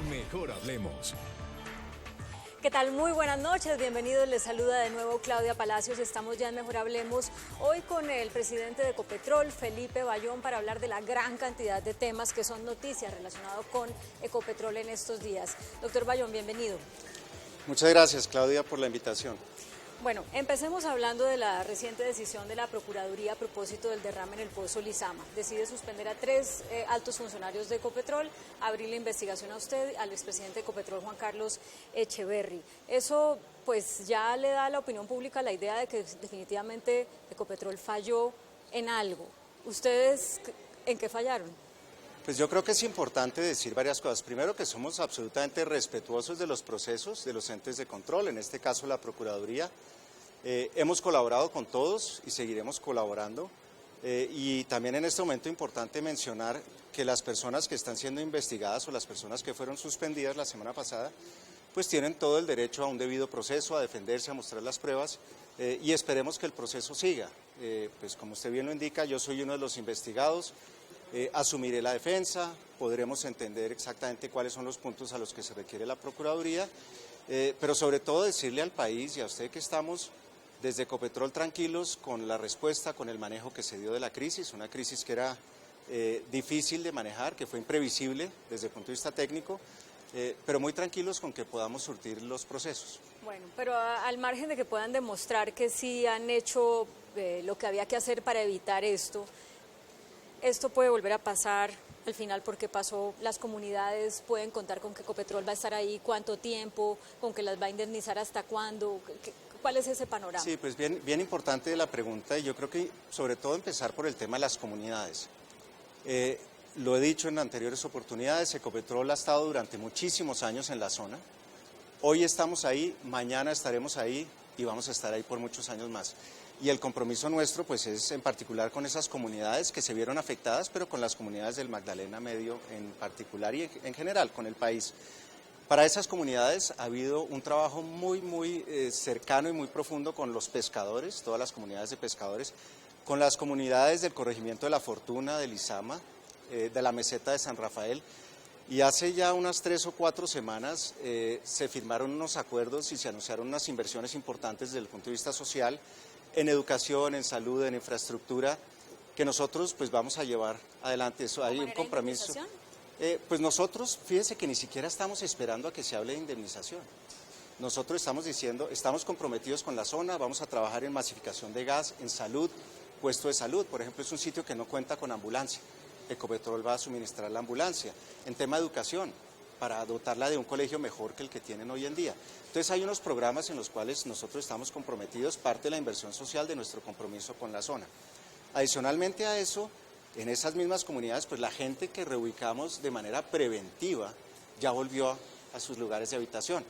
Mejor hablemos. ¿Qué tal? Muy buenas noches, bienvenidos, les saluda de nuevo Claudia Palacios, estamos ya en Mejor Hablemos, hoy con el presidente de Ecopetrol, Felipe Bayón, para hablar de la gran cantidad de temas que son noticias relacionados con Ecopetrol en estos días. Doctor Bayón, bienvenido. Muchas gracias, Claudia, por la invitación. Bueno, empecemos hablando de la reciente decisión de la Procuraduría a propósito del derrame en el Pozo Lizama. Decide suspender a 3 altos funcionarios de Ecopetrol, abrir la investigación a usted, al expresidente de Ecopetrol, Juan Carlos Echeverry. Eso pues ya le da a la opinión pública la idea de que definitivamente Ecopetrol falló en algo. ¿Ustedes en qué fallaron? Pues yo creo que es importante decir varias cosas. Primero, que somos absolutamente respetuosos de los procesos de los entes de control, en este caso la Procuraduría. Hemos colaborado con todos y seguiremos colaborando. Y también en este momento es importante mencionar que las personas que están siendo investigadas o las personas que fueron suspendidas la semana pasada, pues tienen todo el derecho a un debido proceso, a defenderse, a mostrar las pruebas y esperemos que el proceso siga. Pues como usted bien lo indica, yo soy uno de los investigados. Asumiré la defensa, podremos entender exactamente cuáles son los puntos a los que se requiere la Procuraduría, pero sobre todo decirle al país y a usted que estamos desde Ecopetrol tranquilos con la respuesta, con el manejo que se dio de la crisis, una crisis que era difícil de manejar, que fue imprevisible desde el punto de vista técnico, pero muy tranquilos con que podamos surtir los procesos. Bueno, pero al margen de que puedan demostrar que sí han hecho lo que había que hacer para evitar esto puede volver a pasar al final porque pasó, las comunidades pueden contar con que Ecopetrol va a estar ahí, cuánto tiempo, con que las va a indemnizar hasta cuándo, ¿cuál es ese panorama? Sí, pues bien importante la pregunta y yo creo que sobre todo empezar por el tema de las comunidades. Lo he dicho en anteriores oportunidades, Ecopetrol ha estado durante muchísimos años en la zona, hoy estamos ahí, mañana estaremos ahí y vamos a estar ahí por muchos años más. Y el compromiso nuestro pues es en particular con esas comunidades que se vieron afectadas, pero con las comunidades del Magdalena Medio en particular y en general con el país. Para esas comunidades ha habido un trabajo muy cercano y muy profundo con los pescadores, todas las comunidades de pescadores, con las comunidades del corregimiento de La Fortuna, de Lizama, de la meseta de San Rafael. Y hace ya unas 3 o 4 semanas se firmaron unos acuerdos y se anunciaron unas inversiones importantes desde el punto de vista social, en educación, en salud, en infraestructura, que nosotros pues vamos a llevar adelante. Eso hay un compromiso. Pues nosotros, fíjense que ni siquiera estamos esperando a que se hable de indemnización. Nosotros estamos diciendo, estamos comprometidos con la zona, vamos a trabajar en masificación de gas, en salud, puesto de salud. Por ejemplo, es un sitio que no cuenta con ambulancia. Ecopetrol va a suministrar la ambulancia. En tema de educación, para dotarla de un colegio mejor que el que tienen hoy en día. Entonces hay unos programas en los cuales nosotros estamos comprometidos, parte de la inversión social de nuestro compromiso con la zona. Adicionalmente a eso, en esas mismas comunidades, pues la gente que reubicamos de manera preventiva ya volvió a sus lugares de habitación.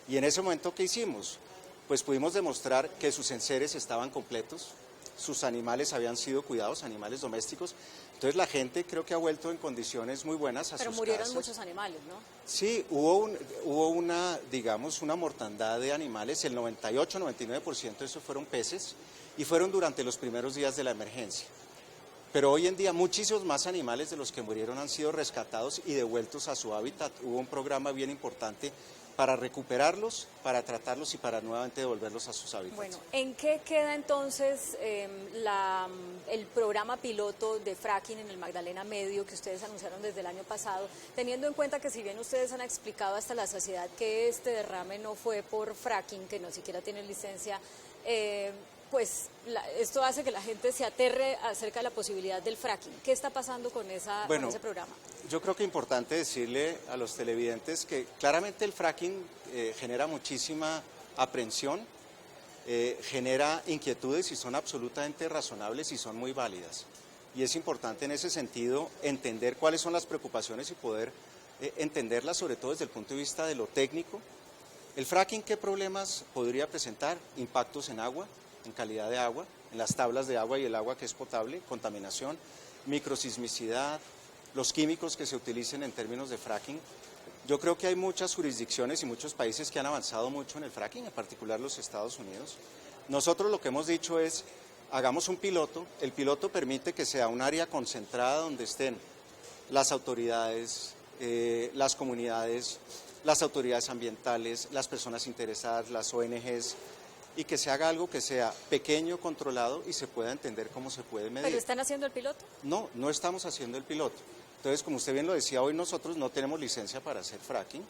Y en ese momento, ¿qué hicimos? Pues pudimos demostrar que sus enseres estaban completos, sus animales habían sido cuidados, animales domésticos. Entonces la gente creo que ha vuelto en condiciones muy buenas a sus casas. Pero murieron muchos animales, ¿no? Sí, hubo una, digamos, una mortandad de animales, el 98-99% de esos fueron peces y fueron durante los primeros días de la emergencia. Pero hoy en día muchísimos más animales de los que murieron han sido rescatados y devueltos a su hábitat. Hubo un programa bien importante para recuperarlos, para tratarlos y para nuevamente devolverlos a sus hábitats. Bueno, ¿en qué queda entonces el programa piloto de fracking en el Magdalena Medio que ustedes anunciaron desde el año pasado, teniendo en cuenta que si bien ustedes han explicado hasta la saciedad que este derrame no fue por fracking, que no siquiera tiene licencia, pues esto hace que la gente se aterre acerca de la posibilidad del fracking. ¿Qué está pasando con ese programa? Yo creo que es importante decirle a los televidentes que claramente el fracking genera muchísima aprensión, genera inquietudes y son absolutamente razonables y son muy válidas. Y es importante en ese sentido entender cuáles son las preocupaciones y poder entenderlas sobre todo desde el punto de vista de lo técnico. El fracking, ¿qué problemas podría presentar? Impactos en agua, en calidad de agua, en las tablas de agua y el agua que es potable, contaminación, microsismicidad, los químicos que se utilicen en términos de fracking. Yo creo que hay muchas jurisdicciones y muchos países que han avanzado mucho en el fracking, en particular los Estados Unidos. Nosotros lo que hemos dicho es, hagamos un piloto, el piloto permite que sea un área concentrada donde estén las autoridades, las comunidades, las autoridades ambientales, las personas interesadas, las ONGs, y que se haga algo que sea pequeño, controlado y se pueda entender cómo se puede medir. ¿Pero están haciendo el piloto? No, no estamos haciendo el piloto. Entonces, como usted bien lo decía, hoy nosotros no tenemos licencia para hacer fracking.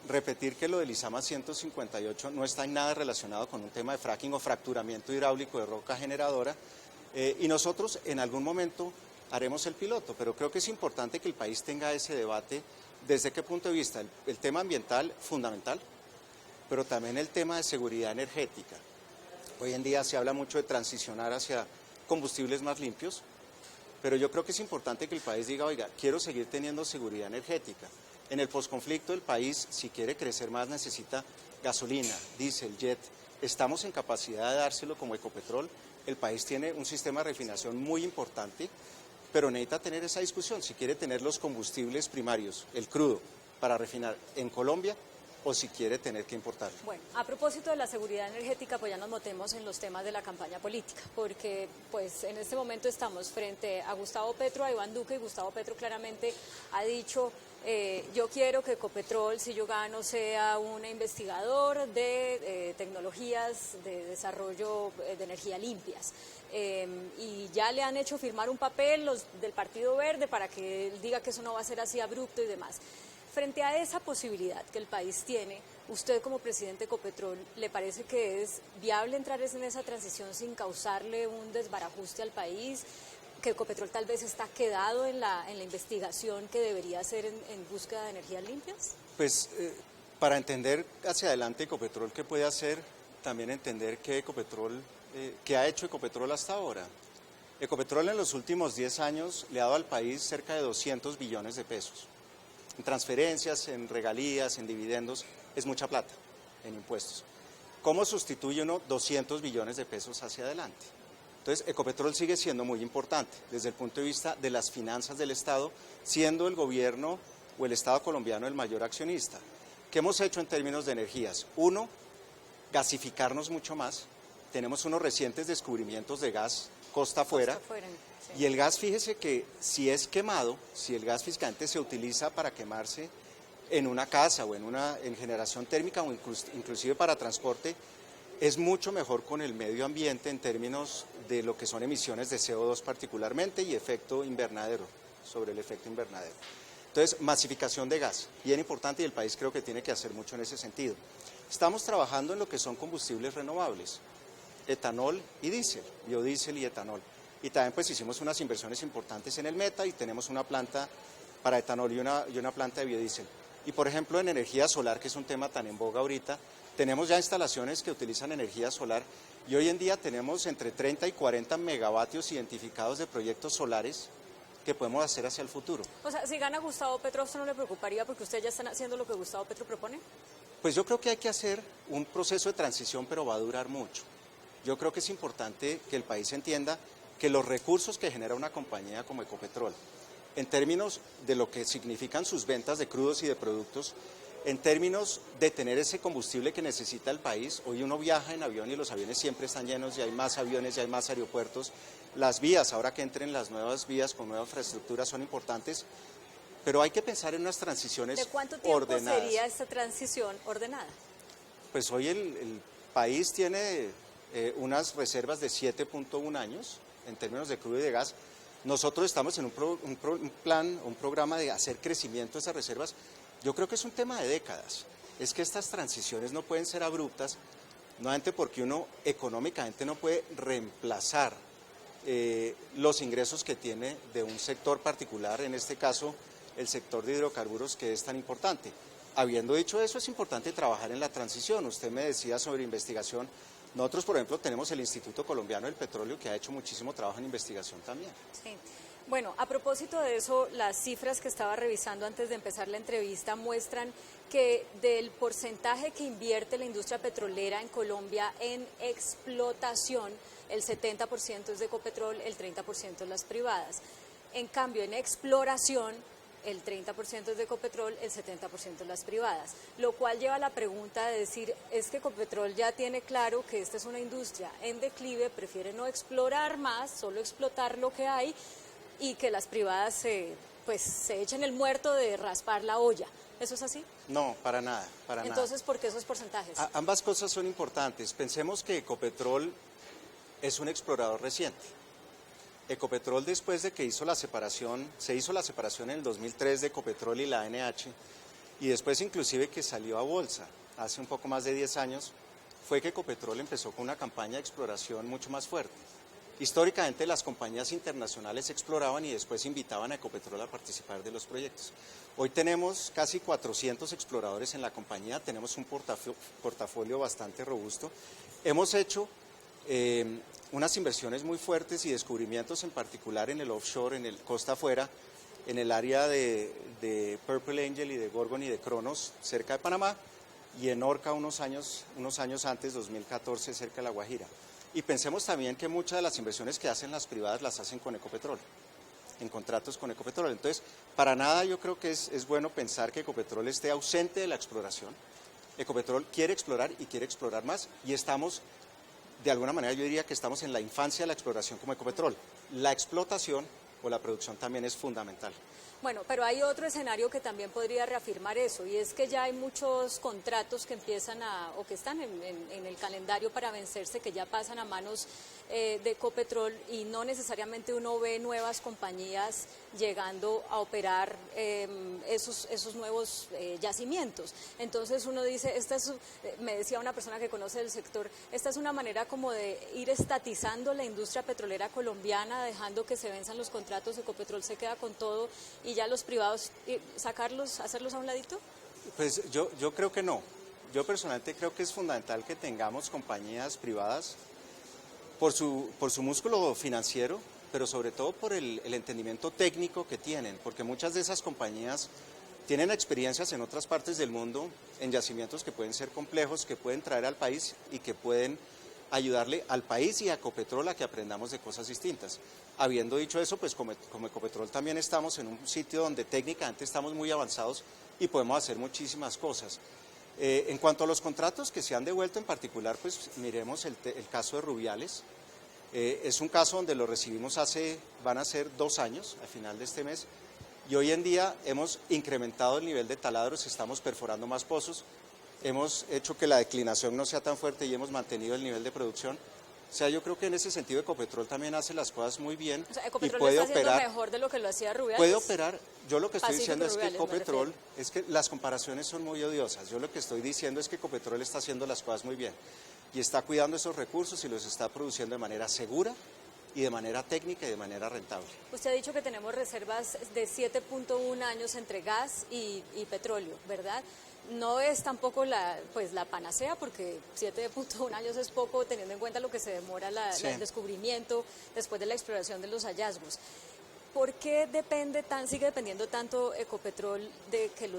Repetir que lo del ISAMA 158 no está en nada relacionado con un tema de fracking o fracturamiento hidráulico de roca generadora, y nosotros en algún momento haremos el piloto, pero creo que es importante que el país tenga ese debate. ¿Desde qué punto de vista? El tema ambiental, fundamental, pero también el tema de seguridad energética. Hoy en día se habla mucho de transicionar hacia combustibles más limpios, pero yo creo que es importante que el país diga, oiga, quiero seguir teniendo seguridad energética. En el posconflicto el país, si quiere crecer más, necesita gasolina, diésel, jet. Estamos en capacidad de dárselo como Ecopetrol. El país tiene un sistema de refinación muy importante, pero necesita tener esa discusión. Si quiere tener los combustibles primarios, el crudo, para refinar en Colombia, o si quiere tener que importarlo. Bueno, a propósito de la seguridad energética, pues ya nos metemos en los temas de la campaña política, porque pues en este momento estamos frente a Gustavo Petro, a Iván Duque, y Gustavo Petro claramente ha dicho, yo quiero que Ecopetrol, si yo gano, sea un investigador de tecnologías de desarrollo de energía limpias. Y ya le han hecho firmar un papel los del Partido Verde para que él diga que eso no va a ser así abrupto y demás. Frente a esa posibilidad que el país tiene, usted como presidente de Ecopetrol, ¿le parece que es viable entrar en esa transición sin causarle un desbarajuste al país? ¿Que Ecopetrol tal vez está quedado en la investigación que debería hacer en búsqueda de energías limpias? Pues para entender hacia adelante Ecopetrol qué puede hacer, también entender qué ha hecho Ecopetrol hasta ahora. Ecopetrol en los últimos 10 años le ha dado al país cerca de 200 billones de pesos. En transferencias, en regalías, en dividendos, es mucha plata, en impuestos. ¿Cómo sustituye uno 200 billones de pesos hacia adelante? Entonces, Ecopetrol sigue siendo muy importante desde el punto de vista de las finanzas del Estado, siendo el gobierno o el Estado colombiano el mayor accionista. ¿Qué hemos hecho en términos de energías? Uno, gasificarnos mucho más. Tenemos unos recientes descubrimientos de gas costa afuera. Y el gas, fíjese que si es quemado, si el gas físicamente se utiliza para quemarse en una casa o en generación térmica o inclusive para transporte, es mucho mejor con el medio ambiente en términos de lo que son emisiones de CO2 particularmente y efecto invernadero, sobre el efecto invernadero. Entonces, masificación de gas, bien importante, y el país creo que tiene que hacer mucho en ese sentido. Estamos trabajando en lo que son combustibles renovables, etanol y diésel, biodiesel y etanol. Y también pues hicimos unas inversiones importantes en el Meta y tenemos una planta para etanol y una planta de biodiesel. Y por ejemplo en energía solar, que es un tema tan en boga ahorita, tenemos ya instalaciones que utilizan energía solar y hoy en día tenemos entre 30 y 40 megavatios identificados de proyectos solares que podemos hacer hacia el futuro. O sea, si gana Gustavo Petro, ¿a usted no le preocuparía porque ustedes ya están haciendo lo que Gustavo Petro propone? Pues yo creo que hay que hacer un proceso de transición, pero va a durar mucho. Yo creo que es importante que el país entienda que los recursos que genera una compañía como Ecopetrol, en términos de lo que significan sus ventas de crudos y de productos, en términos de tener ese combustible que necesita el país, hoy uno viaja en avión y los aviones siempre están llenos y hay más aviones y hay más aeropuertos, las vías, ahora que entren las nuevas vías con nueva infraestructura son importantes, pero hay que pensar en unas transiciones ordenadas. ¿De cuánto tiempo sería esta transición ordenada? Pues hoy el país tiene unas reservas de 7.1 años, en términos de crudo y de gas. Nosotros estamos en un programa de hacer crecimiento de esas reservas. Yo creo que es un tema de décadas. Es que estas transiciones no pueden ser abruptas, nuevamente porque uno económicamente no puede reemplazar los ingresos que tiene de un sector particular, en este caso el sector de hidrocarburos, que es tan importante. Habiendo dicho eso, es importante trabajar en la transición. Usted me decía sobre investigación. Nosotros, por ejemplo, tenemos el Instituto Colombiano del Petróleo, que ha hecho muchísimo trabajo en investigación también. Sí. Bueno, a propósito de eso, las cifras que estaba revisando antes de empezar la entrevista muestran que del porcentaje que invierte la industria petrolera en Colombia en explotación, el 70% es de Ecopetrol, el 30% es las privadas. En cambio, en exploración, el 30% es de Ecopetrol, el 70% es las privadas, lo cual lleva a la pregunta de decir, es que Ecopetrol ya tiene claro que esta es una industria en declive, prefiere no explorar más, solo explotar lo que hay y que las privadas se pues se echen el muerto de raspar la olla. ¿Eso es así? No, para nada, para nada. Entonces, ¿por qué esos porcentajes? Ambas cosas son importantes. Pensemos que Ecopetrol es un explorador reciente. Ecopetrol, después de que se hizo la separación en el 2003 de Ecopetrol y la ANH, y después inclusive que salió a bolsa hace un poco más de 10 años, fue que Ecopetrol empezó con una campaña de exploración mucho más fuerte. Históricamente las compañías internacionales exploraban y después invitaban a Ecopetrol a participar de los proyectos. Hoy tenemos casi 400 exploradores en la compañía, tenemos un portafolio bastante robusto. Hemos hecho unas inversiones muy fuertes y descubrimientos en particular en el offshore, en el costa afuera, en el área de Purple Angel y de Gorgon y de Cronos, cerca de Panamá, y en Orca unos años antes, 2014, cerca de La Guajira. Y pensemos también que muchas de las inversiones que hacen las privadas las hacen con Ecopetrol, en contratos con Ecopetrol. Entonces, para nada yo creo que es bueno pensar que Ecopetrol esté ausente de la exploración. Ecopetrol quiere explorar y quiere explorar más, y estamos, de alguna manera yo diría que estamos en la infancia de la exploración como Ecopetrol. La explotación o la producción también es fundamental. Bueno, pero hay otro escenario que también podría reafirmar eso, y es que ya hay muchos contratos que empiezan o que están en el calendario para vencerse, que ya pasan a manos de Ecopetrol, y no necesariamente uno ve nuevas compañías llegando a operar esos nuevos yacimientos. Entonces uno dice, me decía una persona que conoce el sector, esta es una manera como de ir estatizando la industria petrolera colombiana, dejando que se venzan los contratos, Ecopetrol se queda con todo y ya los privados hacerlos a un ladito. Pues yo creo que no. Yo personalmente creo que es fundamental que tengamos compañías privadas por su músculo financiero, pero sobre todo por el entendimiento técnico que tienen, porque muchas de esas compañías tienen experiencias en otras partes del mundo, en yacimientos que pueden ser complejos, que pueden traer al país y que pueden ayudarle al país y a Ecopetrol a que aprendamos de cosas distintas. Habiendo dicho eso, pues como Ecopetrol también estamos en un sitio donde técnicamente estamos muy avanzados y podemos hacer muchísimas cosas. En cuanto a los contratos que se han devuelto en particular, pues miremos el caso de Rubiales. Es un caso donde lo recibimos van a ser 2 años, al final de este mes, y hoy en día hemos incrementado el nivel de taladros, estamos perforando más pozos, hemos hecho que la declinación no sea tan fuerte y hemos mantenido el nivel de producción. O sea, yo creo que en ese sentido Ecopetrol también hace las cosas muy bien, o sea, y puede está operar mejor de lo que lo hacía Rubiales. Puede operar. Yo lo que estoy Pacífico diciendo es que Rubiales, Ecopetrol, es que las comparaciones son muy odiosas. Yo lo que estoy diciendo es que Ecopetrol está haciendo las cosas muy bien y está cuidando esos recursos y los está produciendo de manera segura y de manera técnica y de manera rentable. Usted ha dicho que tenemos reservas de 7.1 años entre gas y petróleo, ¿verdad? No es tampoco la panacea, porque 7.1 años es poco teniendo en cuenta lo que se demora el descubrimiento después de la exploración de los hallazgos. ¿Por qué sigue dependiendo tanto Ecopetrol de que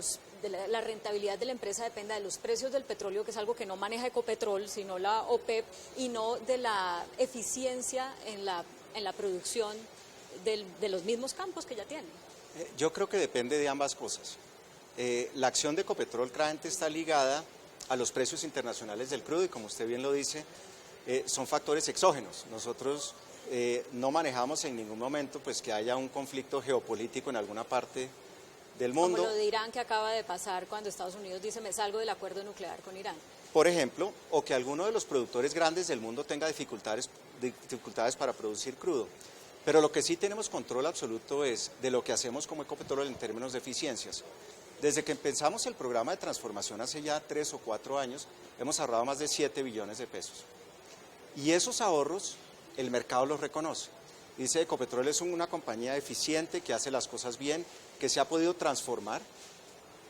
la rentabilidad de la empresa dependa de los precios del petróleo, que es algo que no maneja Ecopetrol, sino la OPEP, y no de la eficiencia en la producción de los mismos campos que ya tienen? Yo creo que depende de ambas cosas. La acción de Ecopetrol claramente está ligada a los precios internacionales del crudo y, como usted bien lo dice, son factores exógenos. Nosotros no manejamos en ningún momento pues que haya un conflicto geopolítico en alguna parte del mundo. Como lo de Irán, que acaba de pasar cuando Estados Unidos dice me salgo del acuerdo nuclear con Irán. Por ejemplo, o que alguno de los productores grandes del mundo tenga dificultades para producir crudo. Pero lo que sí tenemos control absoluto es de lo que hacemos como Ecopetrol en términos de eficiencias. Desde que empezamos el programa de transformación hace ya 3 o 4 años, hemos ahorrado más de 7 billones de pesos. Y esos ahorros el mercado los reconoce. Dice, Ecopetrol es una compañía eficiente, que hace las cosas bien, que se ha podido transformar,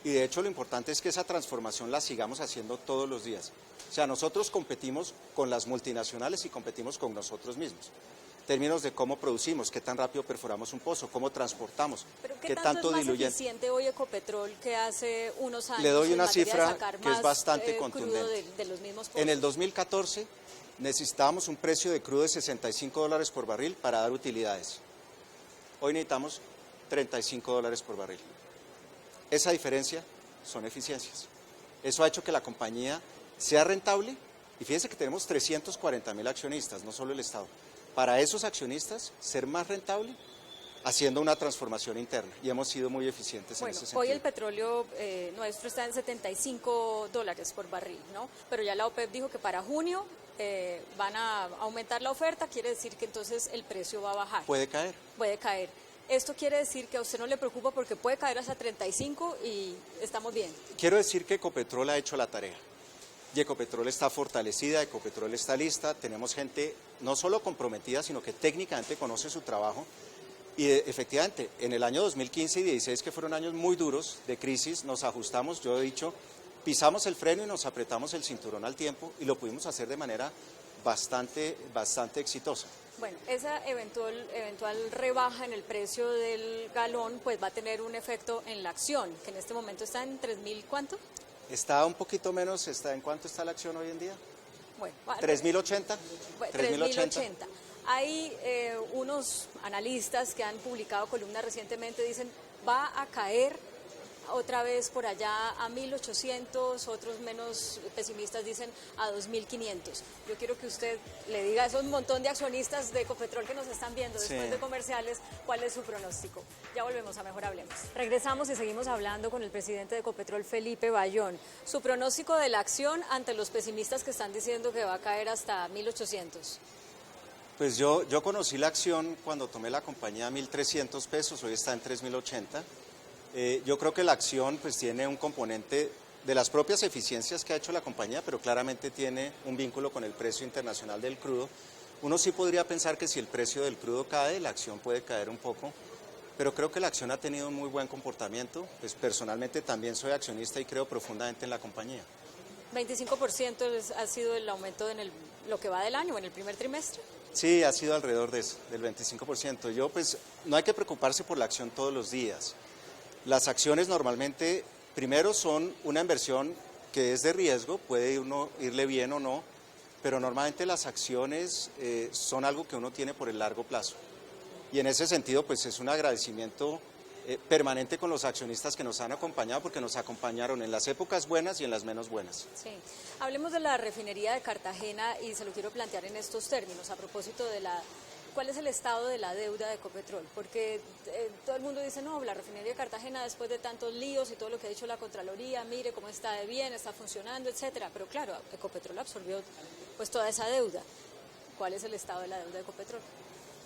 y de hecho lo importante es que esa transformación la sigamos haciendo todos los días. O sea, nosotros competimos con las multinacionales y competimos con nosotros mismos. En términos de cómo producimos, qué tan rápido perforamos un pozo, cómo transportamos, qué tanto es más eficiente hoy Ecopetrol que hace unos años. Le doy una en materia de cifra sacar que es bastante contundente. De los mismos pozos. En el 2014 necesitábamos un precio de crudo de $65 por barril para dar utilidades. Hoy necesitamos $35 por barril. Esa diferencia son eficiencias. Eso ha hecho que la compañía sea rentable, y fíjense que tenemos 340.000 accionistas, no solo el Estado. Para esos accionistas, ser más rentable haciendo una transformación interna y hemos sido muy eficientes en ese sentido. Hoy el petróleo nuestro está en $75 por barril, ¿no? Pero ya la OPEP dijo que para junio van a aumentar la oferta, quiere decir que entonces el precio va a bajar. Puede caer. Puede caer. Esto quiere decir que a usted no le preocupa porque puede caer hasta 35 y estamos bien. Quiero decir que Ecopetrol ha hecho la tarea. Y Ecopetrol está fortalecida, Ecopetrol está lista, tenemos gente no solo comprometida, sino que técnicamente conoce su trabajo. Y efectivamente, en el año 2015 y 2016, que fueron años muy duros de crisis, nos ajustamos, yo he dicho, pisamos el freno y nos apretamos el cinturón al tiempo y lo pudimos hacer de manera bastante exitosa. Bueno, esa eventual rebaja en el precio del galón pues va a tener un efecto en la acción, que en este momento está en 3.000, ¿cuánto? Está un poquito menos, ¿en cuánto está la acción hoy en día? Bueno, 3.080. 3.080. Hay unos analistas que han publicado columnas recientemente, dicen va a caer otra vez por allá a 1.800, otros menos pesimistas dicen a 2.500. Yo quiero que usted le diga a esos montón de accionistas de Ecopetrol que nos están viendo después de comerciales, ¿cuál es su pronóstico? Ya volvemos a Mejor Hablemos. Regresamos y seguimos hablando con el presidente de Ecopetrol, Felipe Bayón. Su pronóstico de la acción ante los pesimistas que están diciendo que va a caer hasta 1.800. Pues yo conocí la acción cuando tomé la compañía a 1.300 pesos, hoy está en 3.080. Yo creo que la acción pues tiene un componente de las propias eficiencias que ha hecho la compañía, pero claramente tiene un vínculo con el precio internacional del crudo. Uno sí podría pensar que si el precio del crudo cae, la acción puede caer un poco, pero creo que la acción ha tenido un muy buen comportamiento. Pues personalmente también soy accionista y creo profundamente en la compañía. 25% ha sido el aumento en lo que va del año, en el primer trimestre. Sí, ha sido alrededor de eso, del 25%. Yo pues no hay que preocuparse por la acción todos los días. Las acciones normalmente, primero son una inversión que es de riesgo, puede uno irle bien o no, pero normalmente las acciones son algo que uno tiene por el largo plazo. Y en ese sentido, pues es un agradecimiento permanente con los accionistas que nos han acompañado, porque nos acompañaron en las épocas buenas y en las menos buenas. Sí, hablemos de la refinería de Cartagena y se lo quiero plantear en estos términos, a propósito de ¿cuál es el estado de la deuda de Ecopetrol? Porque todo el mundo dice, no, la refinería de Cartagena después de tantos líos y todo lo que ha dicho la Contraloría, mire cómo está de bien, está funcionando, etcétera. Pero claro, Ecopetrol absorbió pues toda esa deuda. ¿Cuál es el estado de la deuda de Ecopetrol?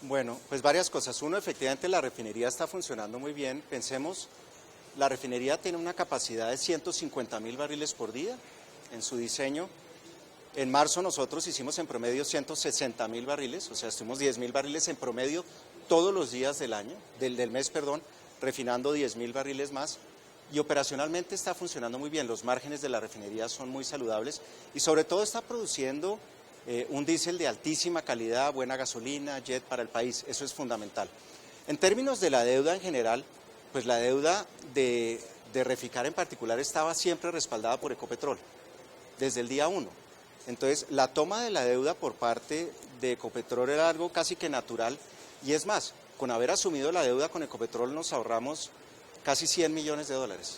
Bueno, pues varias cosas. Uno, efectivamente la refinería está funcionando muy bien. Pensemos, la refinería tiene una capacidad de 150.000 barriles por día en su diseño. En marzo nosotros hicimos en promedio 160.000 barriles, o sea, estuvimos 10.000 barriles en promedio todos los días del año, del mes, refinando 10.000 barriles más. Y operacionalmente está funcionando muy bien, los márgenes de la refinería son muy saludables y sobre todo está produciendo un diésel de altísima calidad, buena gasolina, jet para el país, eso es fundamental. En términos de la deuda en general, pues la deuda de Reficar en particular estaba siempre respaldada por Ecopetrol, desde el día 1. Entonces, la toma de la deuda por parte de Ecopetrol era algo casi que natural y es más, con haber asumido la deuda con Ecopetrol nos ahorramos casi $100 millones,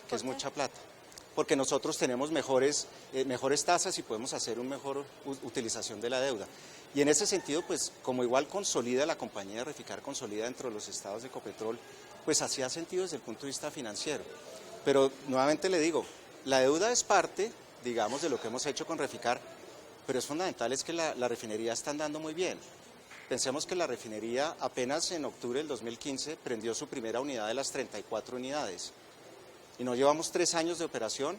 que es mucha plata, porque nosotros tenemos mejores tasas y podemos hacer una mejor utilización de la deuda. Y en ese sentido, pues como igual consolida la compañía de Reficar, consolida dentro de los estados de Ecopetrol, pues hacía sentido desde el punto de vista financiero. Pero nuevamente le digo, la deuda es parte, digamos, de lo que hemos hecho con Reficar, pero es fundamental es que la refinería está andando muy bien. Pensemos que la refinería apenas en octubre del 2015 prendió su primera unidad de las 34 unidades. Y no llevamos 3 años de operación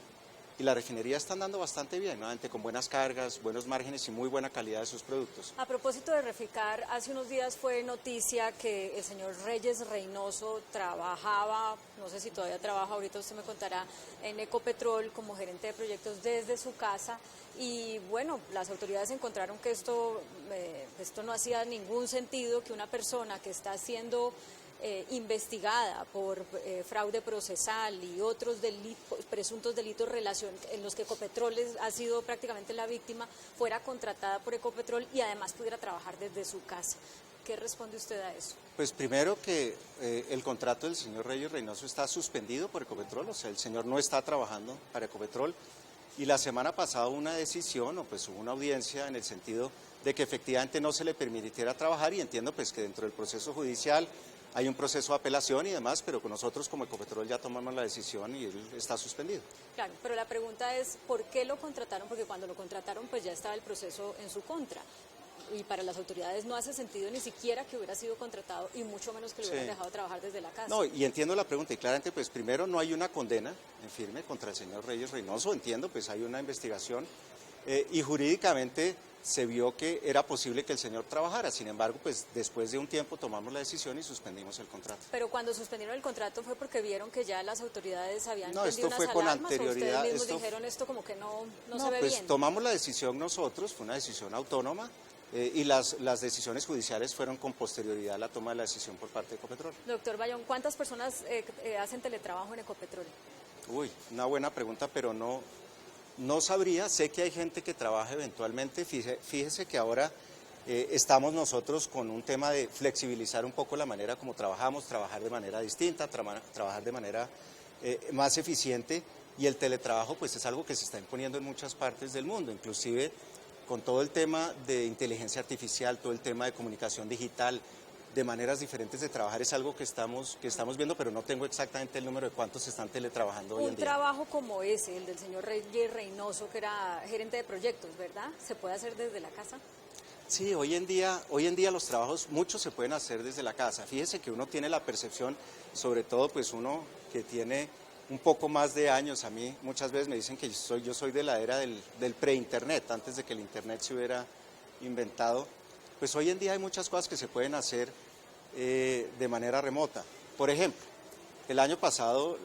y la refinería está andando bastante bien, nuevamente con buenas cargas, buenos márgenes y muy buena calidad de sus productos. A propósito de Reficar, hace unos días fue noticia que el señor Reyes Reynoso trabajaba, no sé si todavía trabaja, ahorita usted me contará, en Ecopetrol como gerente de proyectos desde su casa. Y bueno, las autoridades encontraron que esto no hacía ningún sentido, que una persona que está siendo investigada por fraude procesal y otros presuntos delitos en los que Ecopetrol ha sido prácticamente la víctima, fuera contratada por Ecopetrol y además pudiera trabajar desde su casa. ¿Qué responde usted a eso? Pues primero que el contrato del señor Reyes Reynoso está suspendido por Ecopetrol, o sea, el señor no está trabajando para Ecopetrol. Y la semana pasada hubo una decisión, o pues hubo una audiencia en el sentido de que efectivamente no se le permitiera trabajar y entiendo pues que dentro del proceso judicial hay un proceso de apelación y demás, pero con nosotros como Ecopetrol ya tomamos la decisión y él está suspendido. Claro, pero la pregunta es, ¿por qué lo contrataron? Porque cuando lo contrataron, pues ya estaba el proceso en su contra. Y para las autoridades no hace sentido ni siquiera que hubiera sido contratado y mucho menos que lo hubieran dejado trabajar desde la casa. No, y entiendo la pregunta y claramente, pues primero no hay una condena en firme contra el señor Reyes Reynoso, entiendo, pues hay una investigación y jurídicamente se vio que era posible que el señor trabajara, sin embargo, pues después de un tiempo tomamos la decisión y suspendimos el contrato. Pero cuando suspendieron el contrato fue porque vieron que ya las autoridades habían prendido unas alarmas, con anterioridad, o ustedes mismos dijeron esto como que no se ve pues bien. Tomamos la decisión nosotros, fue una decisión autónoma y las decisiones judiciales fueron con posterioridad a la toma de la decisión por parte de Ecopetrol. Doctor Bayón, ¿cuántas personas hacen teletrabajo en Ecopetrol? Uy, una buena pregunta, pero no sabría, sé que hay gente que trabaja eventualmente, fíjese que ahora estamos nosotros con un tema de flexibilizar un poco la manera como trabajamos, trabajar de manera distinta, trabajar de manera más eficiente y el teletrabajo pues es algo que se está imponiendo en muchas partes del mundo, inclusive con todo el tema de inteligencia artificial, todo el tema de comunicación digital, de maneras diferentes de trabajar es algo que estamos viendo, pero no tengo exactamente el número de cuántos están teletrabajando hoy en día. Un trabajo como ese, el del señor Reyes Reynoso, que era gerente de proyectos, ¿verdad? ¿Se puede hacer desde la casa? Sí, hoy en día los trabajos, muchos se pueden hacer desde la casa. Fíjese que uno tiene la percepción, sobre todo pues uno que tiene un poco más de años, a mí muchas veces me dicen que yo soy de la era del pre-internet, antes de que el internet se hubiera inventado. Pues hoy en día hay muchas cosas que se pueden hacer de manera remota. Por ejemplo, el año pasado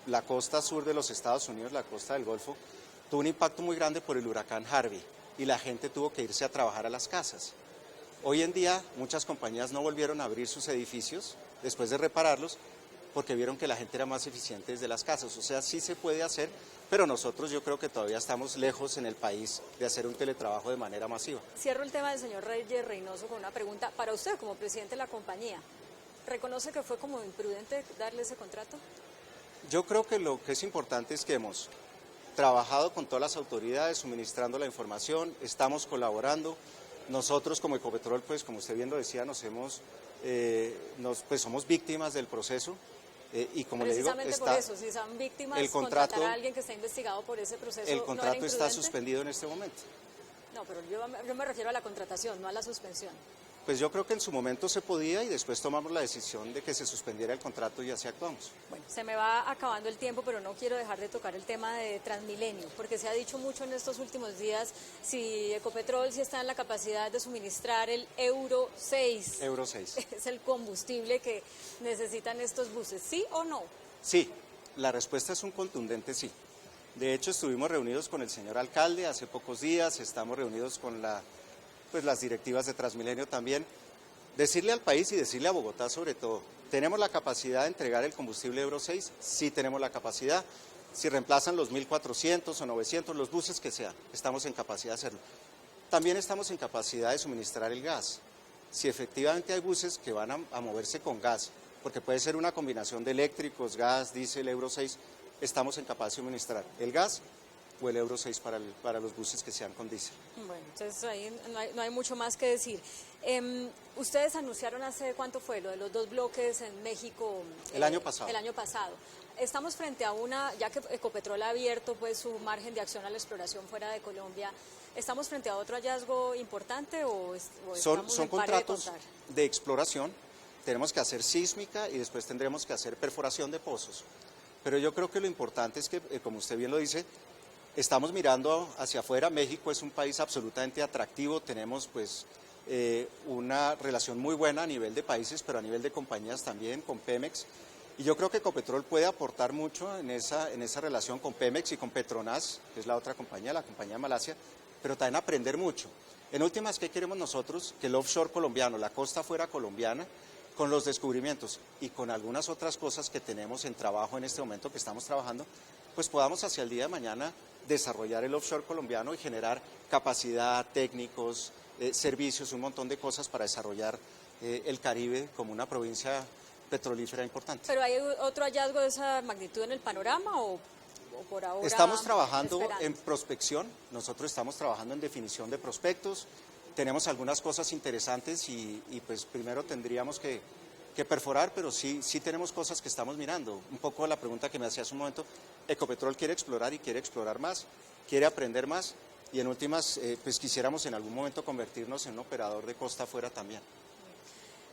la costa sur de los Estados Unidos, la costa del Golfo, tuvo un impacto muy grande por el huracán Harvey y la gente tuvo que irse a trabajar a las casas. Hoy en día muchas compañías no volvieron a abrir sus edificios después de repararlos porque vieron que la gente era más eficiente desde las casas. O sea, sí se puede hacer, pero nosotros yo creo que todavía estamos lejos en el país de hacer un teletrabajo de manera masiva. Cierro el tema del señor Reyes Reynoso con una pregunta para usted como presidente de la compañía. ¿Reconoce que fue como imprudente darle ese contrato? Yo creo que lo que es importante es que hemos trabajado con todas las autoridades, suministrando la información, estamos colaborando. Nosotros como Ecopetrol, pues como usted bien lo decía, pues somos víctimas del proceso. Y como le digo, por eso, si son víctimas, contratar a alguien que está investigado por ese proceso. El contrato está suspendido en este momento. No, pero yo me refiero a la contratación, no a la suspensión. Pues yo creo que en su momento se podía y después tomamos la decisión de que se suspendiera el contrato y así actuamos. Bueno, se me va acabando el tiempo, pero no quiero dejar de tocar el tema de Transmilenio, porque se ha dicho mucho en estos últimos días si Ecopetrol sí está en la capacidad de suministrar el Euro 6. Euro 6. Es el combustible que necesitan estos buses, ¿sí o no? Sí, la respuesta es un contundente sí. De hecho, estuvimos reunidos con el señor alcalde hace pocos días, estamos reunidos con las directivas de Transmilenio también. Decirle al país y decirle a Bogotá sobre todo, ¿tenemos la capacidad de entregar el combustible Euro 6? Sí tenemos la capacidad. Si reemplazan los 1.400 o 900, los buses que sean, estamos en capacidad de hacerlo. También estamos en capacidad de suministrar el gas. Si efectivamente hay buses que van a moverse con gas, porque puede ser una combinación de eléctricos, gas, diésel, Euro 6, estamos en capacidad de suministrar el gas o el Euro 6 para los buses que sean con diésel. Bueno, entonces ahí no hay mucho más que decir. Ustedes anunciaron hace, ¿cuánto fue? Lo de los 2 bloques en México. El año pasado. El año pasado. Estamos frente a ya que Ecopetrol ha abierto pues su margen de acción a la exploración fuera de Colombia, ¿estamos frente a otro hallazgo importante o son contratos de exploración? Tenemos que hacer sísmica y después tendremos que hacer perforación de pozos. Pero yo creo que lo importante es que, como usted bien lo dice, estamos mirando hacia afuera. México es un país absolutamente atractivo, tenemos pues una relación muy buena a nivel de países, pero a nivel de compañías también, con Pemex. Y yo creo que Ecopetrol puede aportar mucho en esa relación con Pemex y con Petronas, que es la otra compañía, la compañía de Malasia, pero también aprender mucho. En últimas, ¿qué queremos nosotros? Que el offshore colombiano, la costa fuera colombiana, con los descubrimientos y con algunas otras cosas que tenemos en trabajo en este momento que estamos trabajando, pues podamos hacia el día de mañana desarrollar el offshore colombiano y generar capacidad, técnicos, servicios, un montón de cosas para desarrollar el Caribe como una provincia petrolífera importante. ¿Pero hay otro hallazgo de esa magnitud en el panorama o por ahora? Estamos trabajando en prospección, nosotros estamos trabajando en definición de prospectos, tenemos algunas cosas interesantes y pues primero tendríamos que perforar, pero sí tenemos cosas que estamos mirando. Un poco la pregunta que me hacía hace un momento, Ecopetrol quiere explorar y quiere explorar más, quiere aprender más y en últimas pues quisiéramos en algún momento convertirnos en un operador de costa afuera también.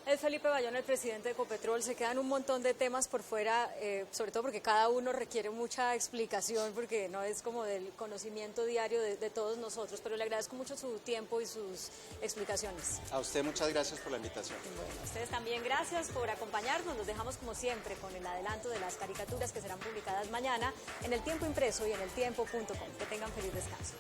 Es Felipe Bayona, el presidente de Ecopetrol. Se quedan un montón de temas por fuera, sobre todo porque cada uno requiere mucha explicación, porque no es como del conocimiento diario de todos nosotros, pero le agradezco mucho su tiempo y sus explicaciones. A usted muchas gracias por la invitación. Bueno, a ustedes también gracias por acompañarnos. Nos dejamos como siempre con el adelanto de las caricaturas que serán publicadas mañana en El Tiempo Impreso y en eltiempo.com. Que tengan feliz descanso.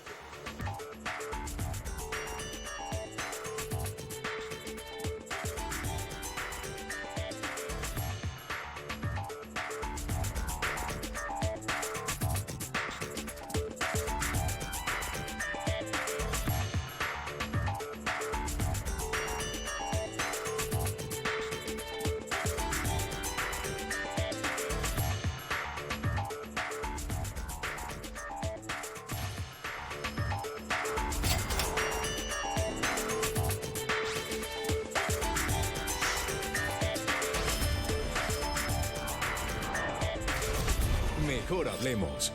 Mejor hablemos.